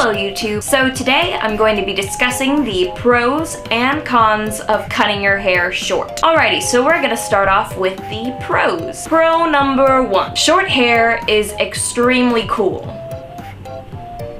Hello YouTube! So today I'm going to be discussing the pros and cons of cutting your hair short. Alrighty, so we're gonna start off with the pros. Pro number 1. Short hair is extremely cool.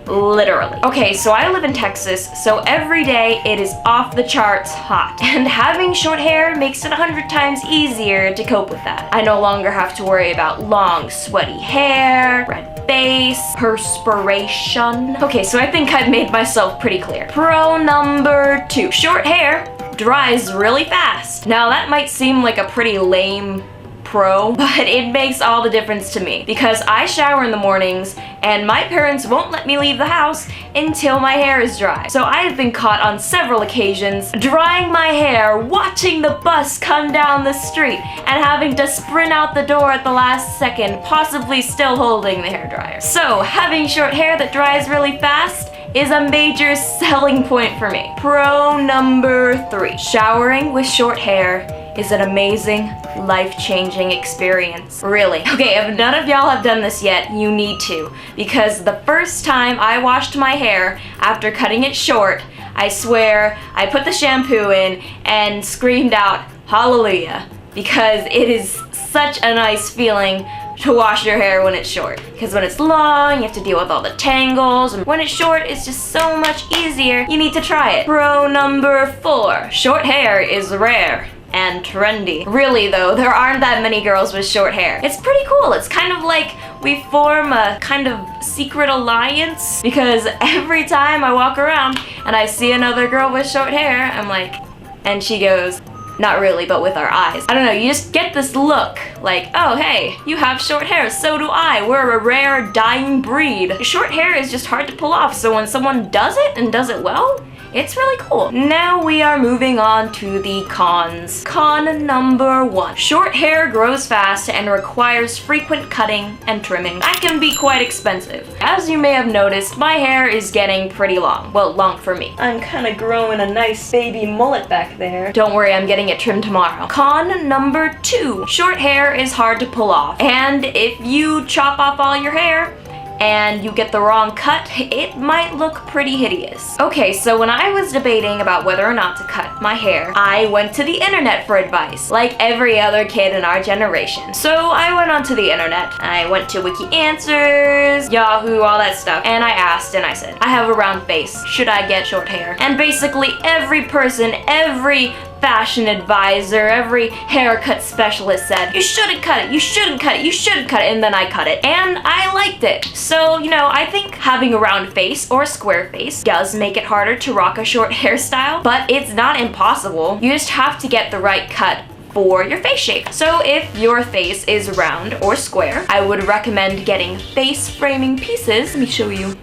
Literally. Okay, so I live in Texas, so every day it is off the charts hot. And having short hair makes it 100 times easier to cope with that. I no longer have to worry about long, sweaty hair, red face, perspiration. Okay, so I think I've made myself pretty clear. Pro number 2. Short hair dries really fast. Now that might seem like a pretty lame pro, but it makes all the difference to me because I shower in the mornings and my parents won't let me leave the house until my hair is dry. So I have been caught on several occasions drying my hair, watching the bus come down the street, and having to sprint out the door at the last second, possibly still holding the hairdryer. So having short hair that dries really fast is a major selling point for me. Pro number 3. Showering with short hair is an amazing, life-changing experience. Really. Okay, if none of y'all have done this yet, you need to. Because the first time I washed my hair after cutting it short, I swear, I put the shampoo in and screamed out, hallelujah. Because it is such a nice feeling to wash your hair when it's short. Because when it's long, you have to deal with all the tangles, and when it's short, it's just so much easier. You need to try it. Pro number 4. Short hair is rare and trendy. Really though, there aren't that many girls with short hair. It's pretty cool. It's kind of like we form a kind of secret alliance because every time I walk around and I see another girl with short hair, I'm like, and she goes, not really, but with our eyes. I don't know, you just get this look like, oh hey, you have short hair, so do I. We're a rare dying breed. Short hair is just hard to pull off, so when someone does it and does it well, it's really cool. Now we are moving on to the cons. Con number 1. Short hair grows fast and requires frequent cutting and trimming. That can be quite expensive. As you may have noticed, my hair is getting pretty long. Well, long for me. I'm kind of growing a nice baby mullet back there. Don't worry, I'm getting it trimmed tomorrow. Con number 2. Short hair is hard to pull off. And if you chop off all your hair, and you get the wrong cut, it might look pretty hideous. Okay, so when I was debating about whether or not to cut my hair, I went to the internet for advice, like every other kid in our generation. So I went onto the internet, I went to Wiki Answers, Yahoo, all that stuff, and I asked and I said, I have a round face, should I get short hair? And basically every person, every fashion advisor, every haircut specialist said, you shouldn't cut it, you shouldn't cut it, you shouldn't cut it, and then I cut it. And I liked it. So, you know, I think having a round face or a square face does make it harder to rock a short hairstyle, but it's not impossible. You just have to get the right cut for your face shape. So if your face is round or square, I would recommend getting face framing pieces. Let me show you.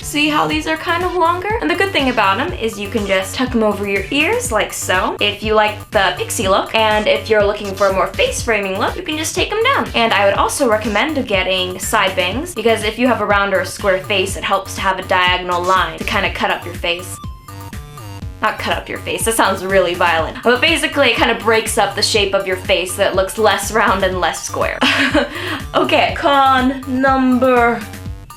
See how these are kind of longer? And the good thing about them is you can just tuck them over your ears like so. If you like the pixie look, and if you're looking for a more face framing look, you can just take them down. And I would also recommend getting side bangs because if you have a round or a square face, it helps to have a diagonal line to kind of cut up your face. Not cut up your face, that sounds really violent. But basically it kind of breaks up the shape of your face so it looks less round and less square. Okay, con number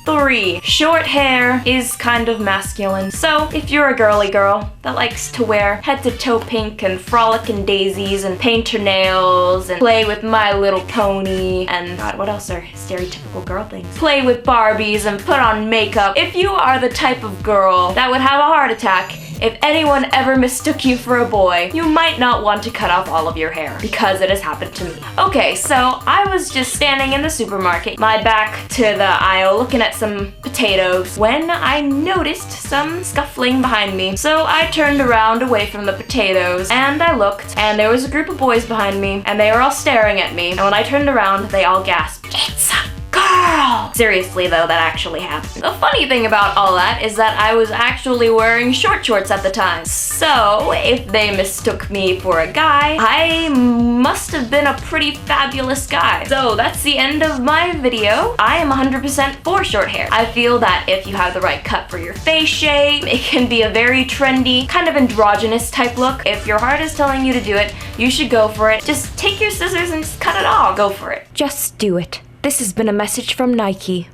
3. Short hair is kind of masculine. So if you're a girly girl that likes to wear head to toe pink and frolic in daisies and paint her nails and play with My Little Pony and God, what else are stereotypical girl things? Play with Barbies and put on makeup. If you are the type of girl that would have a heart attack if anyone ever mistook you for a boy, you might not want to cut off all of your hair, because it has happened to me. Okay, so I was just standing in the supermarket, my back to the aisle, looking at some potatoes, when I noticed some scuffling behind me. So I turned around away from the potatoes, and I looked, and there was a group of boys behind me, and they were all staring at me, and when I turned around, they all gasped, "It's a girl!" Seriously though, that actually happened. The funny thing about all that is that I was actually wearing short shorts at the time. So if they mistook me for a guy, I must have been a pretty fabulous guy. So that's the end of my video. I am 100% for short hair. I feel that if you have the right cut for your face shape, it can be a very trendy, kind of androgynous type look. If your heart is telling you to do it, you should go for it. Just take your scissors and just cut it off. Go for it. Just do it. This has been a message from Nike.